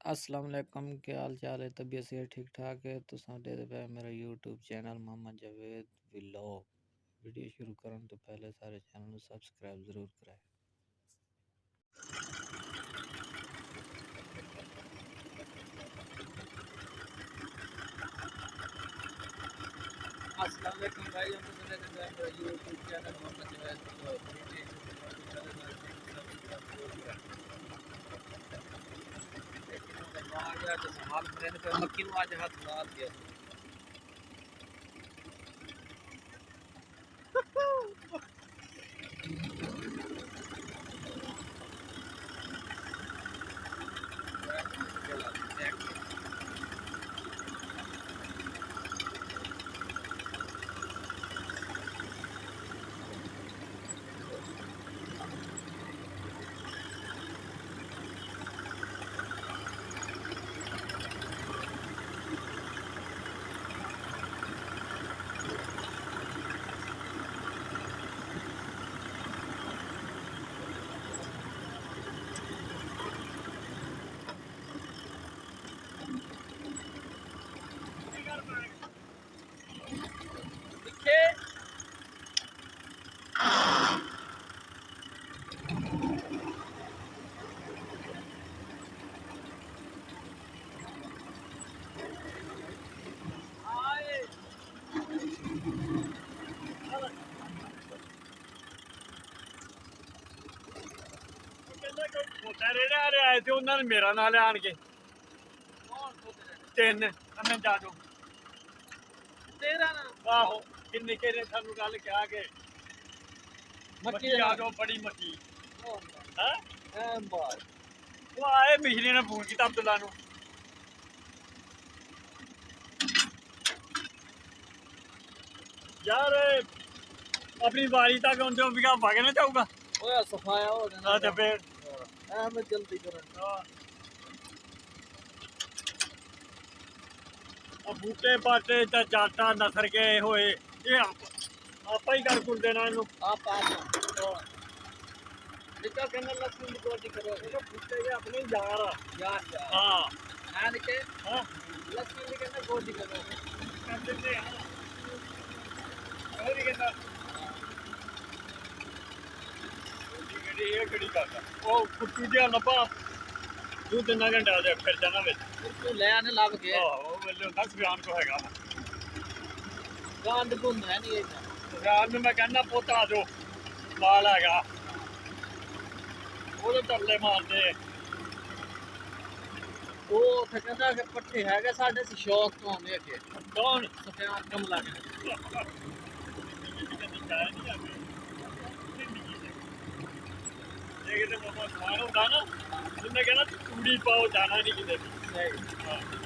अस्सलाम वालेकुम, क्या हाल चाल है? तबीयत सेहत ठीक ठाक है? तो साढ़े पे मेरा YouTube channel Mohammad Javed vlog. Video शुरू करने तो पहले सारे चैनल को सब्सक्राइब ज़रूर कराएं। अस्सलाम वालेकुम भाई, हम तो मेरा YouTube channel Mohammad Javed vlog. Video शुरू करने तो पहले सारे चैनल सब्सक्राइब ज़रूर कराएं। लेकिन आ गया तो संभाल मैंने तो मक्खी में आज हाथ लगा दिया। आए थे उन्होंने मेरा ना लिया आन के तीन मैं जादू तेरा ना आहो किन्ने केरे सानू गल क्या के मक्की जादो बड़ी मक्की हैं बार वो आए मिश्री ने फोन किया अब्दुल्ला नु यार अपनी बारी तक उनसे बिगा भागे ना जाऊगा ओए सफाया हो गया ना फिर मैं जल्दी करूँ बूटे बाटे जाटा नसर के होए ये आप ही कर कुल देना इन्हू आप देखो कहना लक्ष्मी की गोदी करो देखो बूटे के अपने यार हाँ है निके हाँ लक्ष्मी की कहना गोदी करो कर देते हैं और ही कहना ये कड़ी करता ओ कुत्ती दिया लपा दो दिन ना घंटा दे फिर जाना वे तू ले आने लग गए हां वो बोले 10 बयान को हैगा गांड गुंद है नहीं रात में मैं कहना पोता दो माल हैगा वो तो तरले मारते वो कहना कि पट्टे हैगा साडे से शौक तो हमें के कौन सफियान कमला के देखते मामा खाना होता ना उन्हें कहना चूड़ी पाओ जाना नहीं किधर